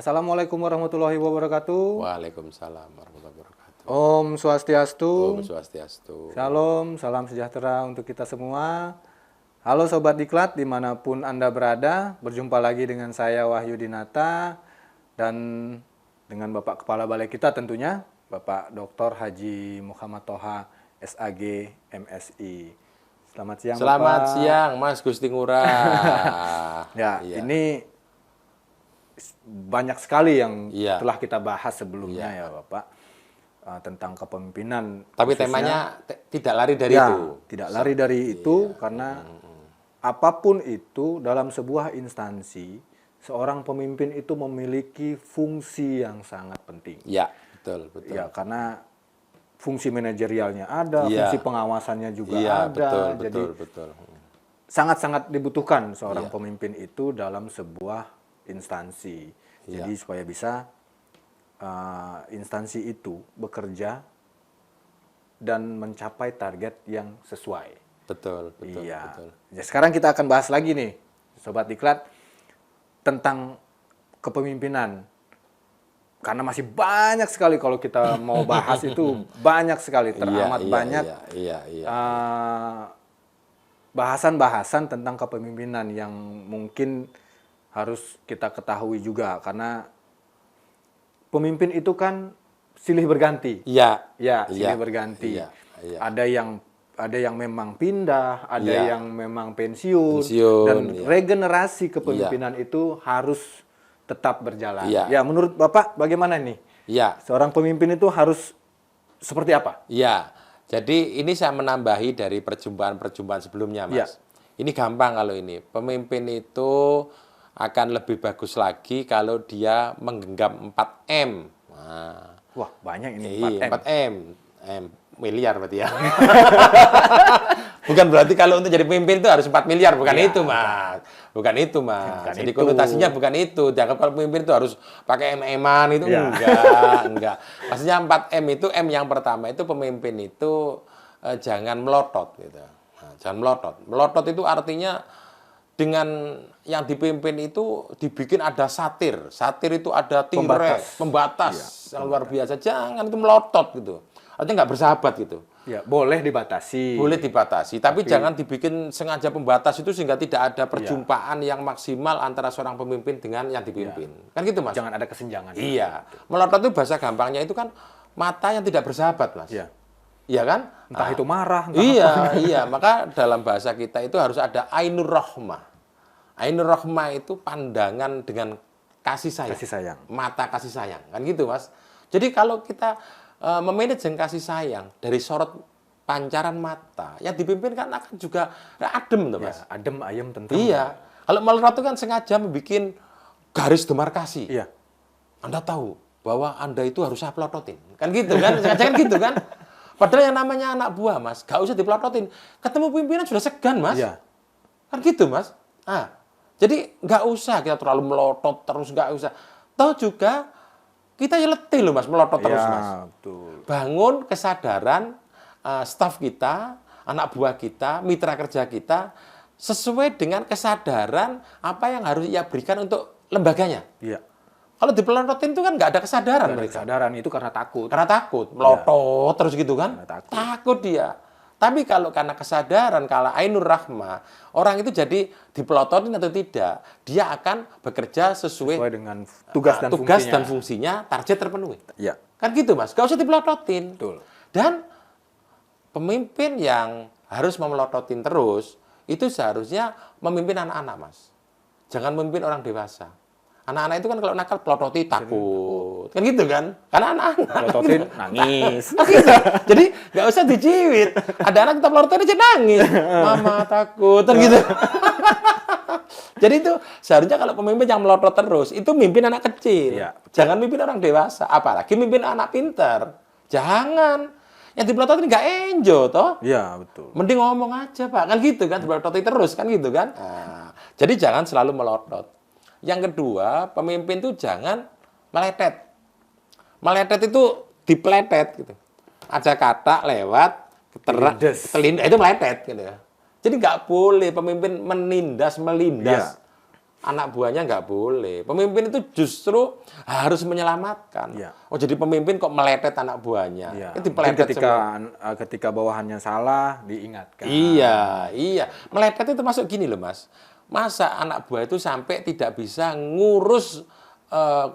Assalamualaikum warahmatullahi wabarakatuh. Waalaikumsalam warahmatullahi wabarakatuh. Om Swastiastu. Om Swastiastu. Shalom, salam sejahtera untuk kita semua. Halo Sobat Diklat, dimanapun Anda berada. Berjumpa lagi dengan saya Wahyu Dinata. Dan dengan Bapak Kepala Balai kita tentunya, Bapak Dr. Haji Muhammad Toha, SAG, MSI. Selamat siang Selamat Bapak. siang Mas Gusti Ngurah. Ya, Iya. ini banyak sekali yang Iya. telah kita bahas sebelumnya ya Bapak, tentang kepemimpinan. Tapi khususnya. temanya tidak lari dari Ya, itu. tidak lari dari itu karena apapun itu dalam sebuah instansi, seorang pemimpin itu memiliki fungsi yang sangat penting. Ya, betul, betul. Ya, karena fungsi manajerialnya ada, Iya. fungsi pengawasannya juga Iya, ada. betul, Jadi betul, betul. sangat-sangat dibutuhkan seorang Iya. pemimpin itu dalam sebuah instansi. Iya. Jadi supaya bisa instansi itu bekerja dan mencapai target yang sesuai. Betul, betul, Iya. betul. Ya, sekarang kita akan bahas lagi nih, Sobat Diklat, tentang kepemimpinan. Karena masih banyak sekali kalau kita mau bahas itu banyak sekali, teramat banyak Iya. bahasan-bahasan tentang kepemimpinan yang mungkin harus kita ketahui juga, karena pemimpin itu kan silih berganti. Iya. Ya, Iya. silih berganti. Iya, iya. Ada yang memang pindah, ada Iya. yang memang pensiun, Pensiun, dan iya. regenerasi kepemimpinan itu harus tetap berjalan. Iya. Ya, menurut Bapak bagaimana nih? Iya. Seorang pemimpin itu harus seperti apa? Iya. Jadi ini saya menambahi dari perjumpaan-perjumpaan sebelumnya, Mas. Iya. Ini gampang kalau ini. Pemimpin itu akan lebih bagus lagi kalau dia menggenggam 4M. Nah, Wah, banyak ini iya, 4M. 4M. Miliar berarti ya. Bukan berarti kalau untuk jadi pemimpin itu harus 4 miliar, bukan Iya, itu, Mas. Bukan itu, Mas. Bukan Jadi itu. konotasinya bukan itu. Dianggap kalau pemimpin itu harus pakai MM-an itu Iya. enggak. Maksudnya 4M itu, M yang pertama itu pemimpin itu jangan melotot gitu. Nah, jangan melotot. Melotot itu artinya dengan yang dipimpin itu dibikin ada satir. Satir itu ada tirai, pembatas yang luar biasa. Jangan itu melotot gitu. Artinya nggak bersahabat gitu. Ya, boleh dibatasi. Boleh dibatasi, tapi jangan dibikin sengaja pembatas itu sehingga tidak ada perjumpaan yang maksimal antara seorang pemimpin dengan yang dipimpin. Kan gitu, Mas? Jangan ada kesenjangan. Iya. Melotot itu bahasa gampangnya itu kan mata yang tidak bersahabat, Mas. Iya. Iya kan? Entah itu marah, entah Iya. Maka dalam bahasa kita itu harus ada ainur rahmah. Ainur rahmah itu pandangan dengan kasih sayang. kasih sayang. Mata kasih sayang. Kan gitu, Mas. Jadi kalau kita memanage kasih sayang dari sorot pancaran mata, yang dipimpin kan akan juga adem, tuh, Mas. Ya, adem, ayem, tentrem. Iya. Kalau melorot itu kan sengaja membuat garis demarkasi. Iya. Anda tahu bahwa Anda itu harus saya pelototin. Kan gitu kan? Sengaja kan gitu kan? Padahal yang namanya anak buah, Mas, gak usah dipelototin. Ketemu pimpinan sudah segan, Mas. Iya. Kan gitu, Mas. Jadi nggak usah kita terlalu melotot terus, nggak usah. Tahu juga kita ya letih loh, Mas, melotot terus, Ya, Mas. betul. Bangun kesadaran staf kita, anak buah kita, mitra kerja kita, sesuai dengan kesadaran apa yang harus ia berikan untuk lembaganya. Iya. Kalau dipelototin itu kan nggak ada kesadaran Ada mereka. kesadaran itu karena takut. Karena takut, melotot terus gitu kan. Karena takut. Takut dia. Tapi kalau karena kesadaran, kalau ainur rahmah, orang itu jadi dipelototin atau tidak, dia akan bekerja sesuai dengan tugas dan fungsinya. fungsinya, target terpenuhi. Iya. Kan gitu, Mas. Gak usah dipelototin. Betul. Dan pemimpin yang harus memelototin terus, itu seharusnya memimpin anak-anak, Mas. Jangan memimpin orang dewasa. Anak-anak itu kan kalau nakal pelototi takut. Kan gitu kan? Karena anak-anak. Pelototin, nangis. Gitu. Jadi nggak usah diciwit. Ada anak kita pelototin aja nangis. Mama takut. Kan gitu. Jadi itu seharusnya kalau pemimpin yang melotot terus, itu mimpin anak kecil. Iya. Jangan mimpin orang dewasa. Apalagi mimpin anak pintar. Jangan. Yang dipelototin nggak enjoy, toh. Iya, betul. Mending ngomong aja, Pak. Kan gitu kan, dipelototin terus. Kan gitu kan. Nah, jadi jangan selalu melotot. Yang kedua, pemimpin itu jangan meletet. Meletet itu dipeletet gitu. Ada kata lewat, telindas itu meletet gitu ya. Jadi nggak boleh pemimpin menindas, melindas. anak buahnya nggak boleh. Pemimpin itu justru harus menyelamatkan. Iya. Oh, jadi pemimpin kok meletet anak buahnya. Iya. Itu Mungkin dipeletet semua. ketika bawahannya salah diingatkan. Iya, iya. Meletet itu masuk gini loh, Mas. Masa anak buah itu sampai tidak bisa ngurus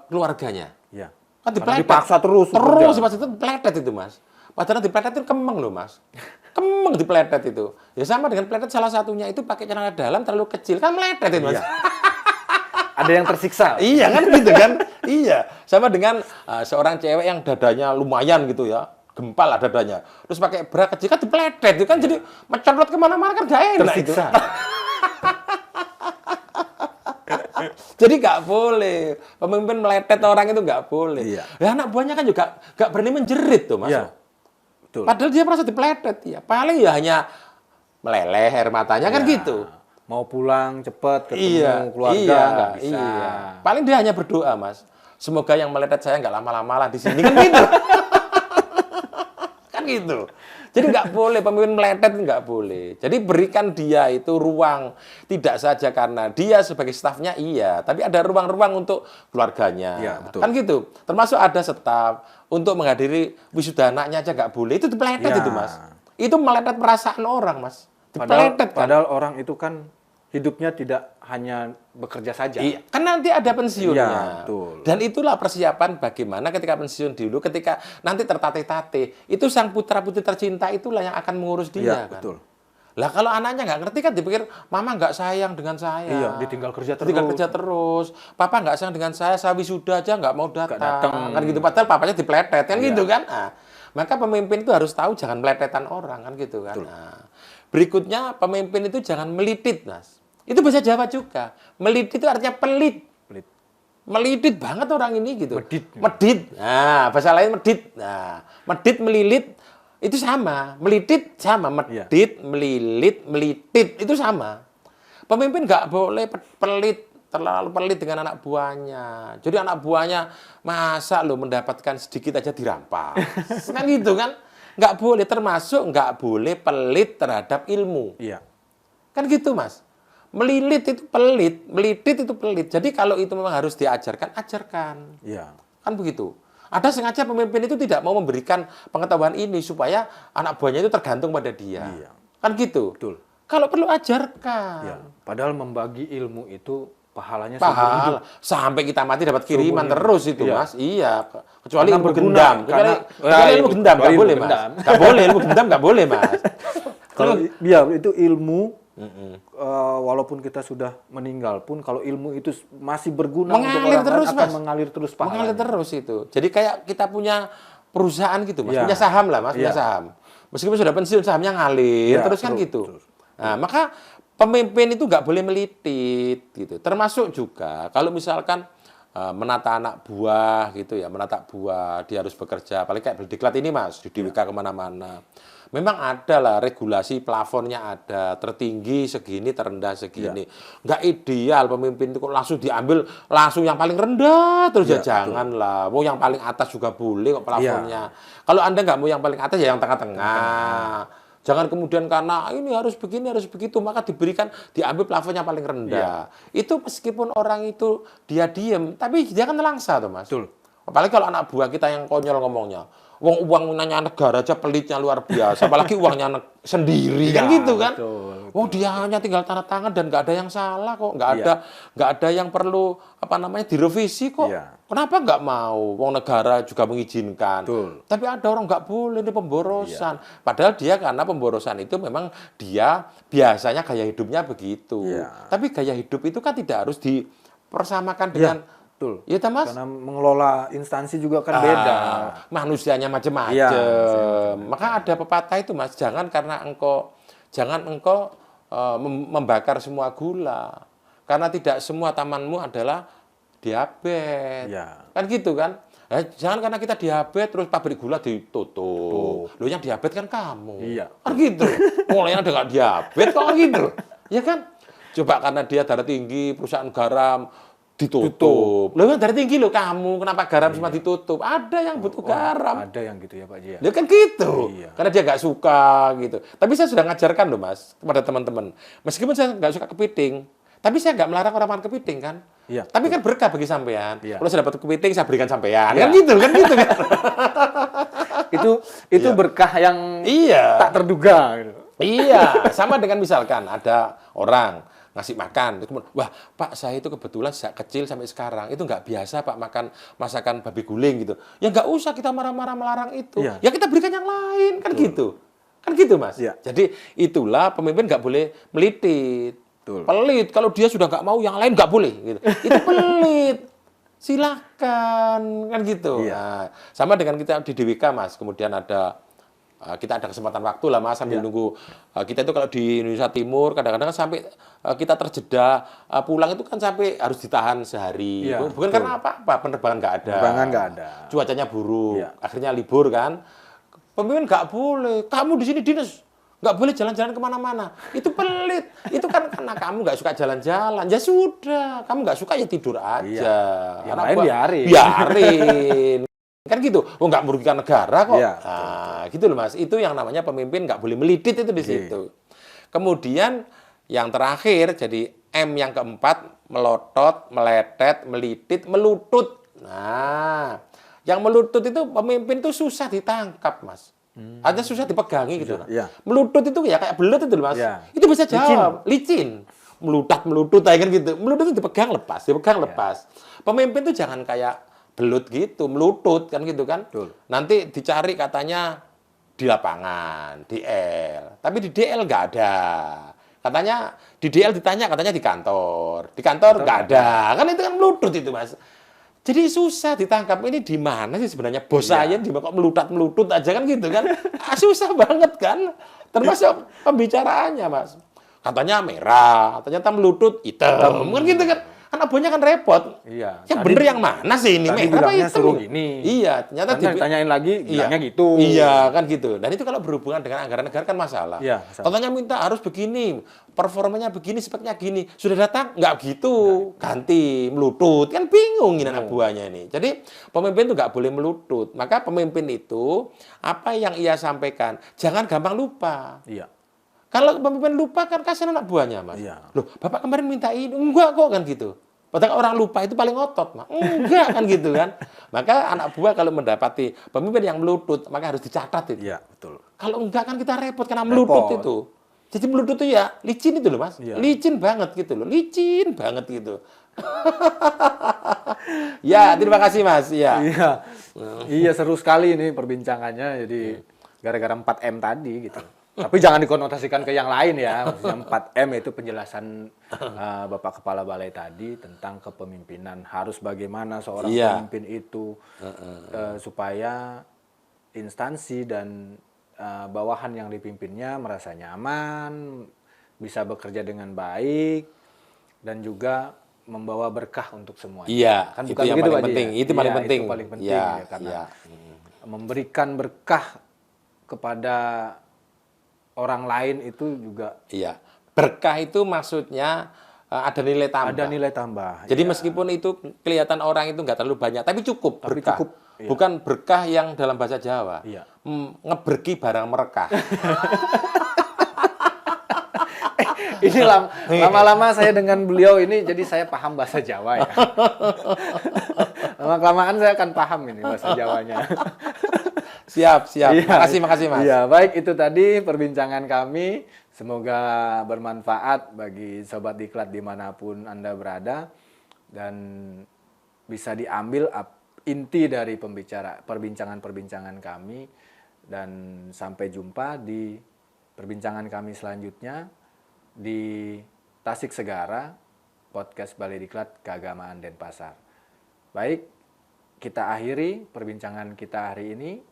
keluarganya? Iya. Kan Karena dipeletet. dipaksa terus. Terus, bekerja. Mas, itu peletet itu, Mas. Padahal dipeletet itu kemeng loh, Mas. Kemeng dipeletet itu. Ya sama dengan peletet salah satunya itu pakai celana dalam terlalu kecil. Kan meletet itu, Mas. Iya. Ada yang tersiksa. Iya kan gitu kan? Iya. Sama dengan seorang cewek yang dadanya lumayan gitu ya. Gempal lah dadanya. Terus pakai bra kecil kan dipeletet. Itu kan jadi mencolot kemana-mana kan gak enak itu. Tersiksa. Jadi nggak boleh. Pemimpin meletet orang itu nggak boleh. Iya. Ya anak buahnya kan juga nggak berani menjerit tuh, Mas. Iya. Betul. Padahal dia merasa dipeletet ya. Paling ya hanya meleleh air matanya kan Iya. gitu. Mau pulang cepet ketemu Iya, keluarga iya, nggak bisa. iya. Paling dia hanya berdoa, Mas. Semoga yang meletet saya nggak lama-lama lah di sini kan gitu. Kan gitu. Jadi nggak boleh pemimpin meletet nggak boleh. Jadi berikan dia itu ruang, tidak saja karena dia sebagai stafnya iya, tapi ada ruang-ruang untuk keluarganya. Iya, betul. Kan gitu. Termasuk ada staf untuk menghadiri wisuda anaknya aja nggak boleh. Itu dipeletet Iya. itu, Mas. Itu meletet perasaan orang, Mas. Padahal, Dipeletet kan. padahal orang itu kan hidupnya tidak hanya bekerja saja. Iya, kan nanti ada pensiunnya. Iya, betul. Dan itulah persiapan bagaimana ketika pensiun dulu, ketika nanti tertatih-tatih, itu sang putra-putri tercinta itulah yang akan mengurus dia. Iya, kan? betul. Lah kalau anaknya nggak ngerti kan dipikir, mama nggak sayang dengan saya. Iya, ditinggal kerja Ditinggal terus. kerja terus. Papa nggak sayang dengan saya wisuda aja nggak mau datang. datang. Kan gitu, padahal papanya dipeletet, kan Iya. gitu kan. Nah, maka pemimpin itu harus tahu jangan meletetan orang, kan gitu kan. Nah, berikutnya pemimpin itu jangan melitit, Mas. Itu bahasa Jawa juga. Melitit itu artinya pelit. Pelit. Melidit banget orang ini gitu. Medit. Medit. Nah, bahasa lain medit. Nah, medit, melilit itu sama. Melidit sama. Medit, melilit, melitit itu sama. Pemimpin nggak boleh pelit, terlalu pelit dengan anak buahnya. Jadi anak buahnya masa lo mendapatkan sedikit aja dirampas. Kan gitu kan? Nggak boleh, termasuk nggak boleh pelit terhadap ilmu. Iya. Kan gitu, Mas. Melilit itu pelit, melitit itu pelit. Jadi kalau itu memang harus diajarkan, ajarkan. Iya. Kan begitu. Ada sengaja pemimpin itu tidak mau memberikan pengetahuan ini supaya anak buahnya itu tergantung pada dia. Iya. Kan gitu. Betul. Kalau perlu ajarkan. Iya. Padahal membagi ilmu itu pahalanya seumur hidup. Pahala. Sampai kita mati dapat kiriman Seumur hidup. terus itu, Iya. Mas. Iya. Kecuali Karena ilmu berguna. gendam. Karena- Kecuali ilmu gendam. Nggak ilmu boleh, Mas. gendam. Nggak boleh. Ilmu gendam nggak boleh, Mas. Kalau iya itu ilmu walaupun kita sudah meninggal pun kalau ilmu itu masih berguna untuk Mengalir orang lain terus, akan Mas. mengalir terus pahalanya. Mengalir terus itu. Jadi kayak kita punya perusahaan gitu, Mas. Iya. Punya saham lah, Mas. Punya Iya. saham. Meskipun sudah pensiun, sahamnya ngalir Iya, terus kan betul, gitu. betul. Nah, maka pemimpin itu nggak boleh melitit gitu. Termasuk juga kalau misalkan menata anak buah gitu ya, menata buah, dia harus bekerja. Paling kayak berdiklat ini, Mas, di DWK kemana-mana. Memang ada lah regulasi plafonnya ada, tertinggi segini, terendah segini. Nggak ideal pemimpin itu kok langsung diambil langsung yang paling rendah terus ya janganlah. Mau yang paling atas juga boleh kok plafonnya. Kalau Anda nggak mau yang paling atas ya yang tengah-tengah. Jangan kemudian karena ini harus begini, harus begitu, maka diambil plafonnya paling rendah. Itu meskipun orang itu dia diem, tapi dia kan nelangsa tuh, Mas. Betul. Apalagi kalau anak buah kita yang konyol ngomongnya. Uang nanya negara aja pelitnya luar biasa, apalagi uangnya sendiri kan Iya, gitu kan. betul. Oh dia hanya tinggal tanda tangan dan nggak ada yang salah kok, nggak ada yang perlu direvisi kok. Iya. Kenapa nggak mau? Wong negara juga mengizinkan. Betul. Tapi ada orang nggak boleh ini pemborosan. Padahal dia karena pemborosan itu memang dia biasanya gaya hidupnya begitu. Iya. Tapi gaya hidup itu kan tidak harus dipersamakan dengan Betul. Iya, Mas. Karena mengelola instansi juga kan beda. Manusianya macam-macam. Iya, Maka ada pepatah itu, Mas, jangan engkau membakar semua gula. Karena tidak semua tamanmu adalah diabetes. Iya. Kan gitu kan? Jangan karena kita diabetes terus pabrik gula ditutup. Loh yang diabetes kan kamu. Iya. Kan gitu. Mulainya ada nggak diabetes kok gitu. Ya kan? Coba karena dia darah tinggi, perusahaan garam ditutup. Loh darah tinggi loh kamu, kenapa garam cuma ditutup? Ada yang butuh garam. Ada yang gitu ya Pak Ji. Ya kan gitu. Iya. Karena dia nggak suka gitu. Tapi saya sudah ngajarkan loh, Mas, kepada teman-teman. Meskipun saya nggak suka kepiting, Tapi saya nggak melarang orang makan kepiting kan. Iya. Tapi kan berkah bagi sampean. Iya. Kalau saya dapat kepiting, saya berikan sampean. Iya. Kan gitu kan. Itu berkah yang Iya. tak terduga gitu. Iya, sama dengan misalkan ada orang ngasih makan, terus kemudian, wah Pak saya itu kebetulan sejak kecil sampai sekarang itu nggak biasa Pak makan masakan babi guling gitu. Ya nggak usah kita marah-marah melarang itu. Iya. Ya kita berikan yang lain kan gitu. Kan gitu Mas. Iya. Jadi itulah pemimpin nggak boleh melitit. Betul. Pelit kalau dia sudah nggak mau yang lain nggak boleh gitu. Itu pelit. Silahkan kan gitu. Iya. Nah, sama dengan kita di DWK Mas, kemudian ada kita ada kesempatan waktu lah Mas sambil nunggu kita itu kalau di Indonesia Timur kadang-kadang kan sampai kita terjeda pulang itu kan sampai harus ditahan sehari. Iya, Bukan betul. karena apa-apa, penerbangan nggak ada. Penerbangan nggak ada. Cuacanya buruk, Iya. akhirnya libur kan. Pemimpin nggak boleh, kamu di sini dinas nggak boleh jalan-jalan kemana-mana. Itu pelit. Itu kan karena kamu nggak suka jalan-jalan. Ya sudah, kamu nggak suka ya tidur aja. Iya. Yang Anak lain buah- biarin. Biarin. Kan gitu. Oh nggak merugikan negara kok. Iya, Nah, gitu loh Mas. Itu yang namanya pemimpin nggak boleh melidit itu di situ. Kemudian yang terakhir jadi M yang keempat melotot, meletet, melidit, melutut. Nah, yang melutut itu pemimpin tuh susah ditangkap Mas. Ada susah dipegangi gitu. Iya. Melutut itu ya kayak belut itu loh Mas. Iya. Itu bisa jawab, licin. Melutut aja kan gitu. Melutut itu dipegang lepas, lepas. Pemimpin tuh jangan kayak belut gitu, melutut kan gitu kan. Betul. Nanti dicari katanya di lapangan, DL. Tapi di DL nggak ada. Katanya di DL ditanya katanya di kantor. Di kantor nggak ada. Kan itu kan melutut itu Mas. Jadi susah ditangkap ini di mana sih sebenarnya bos saya di mana kok melutut aja kan gitu kan. Susah banget kan. Termasuk pembicaraannya Mas. Katanya merah, ternyata melutut hitam. Kan gitu kan. Kan abonnya kan repot. Iya. Yang Tadi- bener yang mana sih ini? tadi Merah apa bilangnya hitam? suruh gini. Iya, ternyata Nanti ditanyain lagi, bilangnya gitu. Iya, kan gitu. Dan itu kalau berhubungan dengan anggaran negara kan masalah. Iya, masalah. Contohnya minta harus begini, performanya begini, speknya gini. Sudah datang? Nggak gitu. Ganti, melutut. Kan bingung ini anak buahnya ini. Jadi pemimpin itu nggak boleh melutut. Maka pemimpin itu, apa yang ia sampaikan, jangan gampang lupa. Iya. Kalau pemimpin lupa kan kasihan anak buahnya, Mas. Iya. Loh, Bapak kemarin minta ini. Enggak kok kan gitu. Padahal orang lupa itu paling otot, Mas. Enggak kan gitu kan. Maka anak buah kalau mendapati pemimpin yang melutut, maka harus dicatat itu. Iya, betul. Kalau enggak kan kita repot karena melutut Repot. itu. Jadi melutut itu ya licin itu loh, Mas. Iya. Licin banget gitu loh. Licin banget gitu. Ya, terima kasih, Mas. Ya. Iya. Iya, seru sekali ini perbincangannya. Jadi gara-gara 4M tadi gitu. Tapi jangan dikonotasikan ke yang lain ya. Maksudnya 4M itu penjelasan Bapak Kepala Balai tadi tentang kepemimpinan. Harus bagaimana seorang Iya. pemimpin itu supaya instansi dan bawahan yang dipimpinnya merasa nyaman, bisa bekerja dengan baik, dan juga membawa berkah untuk semuanya. Iya, Kan itu bukan yang begitu, paling Pak Haji, penting. ya? Itu paling Iya, penting. Itu paling penting Iya, ya, karena iya. memberikan berkah kepada orang lain itu juga Iya. Berkah itu maksudnya ada nilai tambah. ada nilai tambah. Jadi Iya. meskipun itu kelihatan orang itu nggak terlalu banyak, tapi cukup Tapi berkah. cukup, iya. Bukan berkah yang dalam bahasa Jawa. Iya. Ngeberki barang merekah. Ini lama-lama saya dengan beliau ini jadi saya paham bahasa Jawa ya. Lama-kelamaan saya akan paham ini bahasa Jawanya. Siap. Iya. Makasih, Mas. Iya, baik itu tadi perbincangan kami. Semoga bermanfaat bagi Sobat Diklat dimanapun Anda berada. Dan bisa diambil inti dari perbincangan-perbincangan kami. Dan sampai jumpa di perbincangan kami selanjutnya di Tasik Segara, podcast Balai Diklat Keagamaan Denpasar. Baik, kita akhiri perbincangan kita hari ini.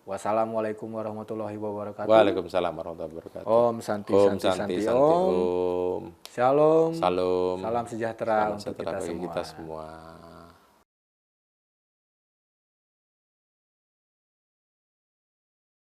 Wassalamualaikum warahmatullahi wabarakatuh. Waalaikumsalam warahmatullahi wabarakatuh. Om Santi Om Santi Santi, Om. Om. Shalom. Salam. Salam sejahtera Salam untuk sejahtera kita bagi semua. kita semua.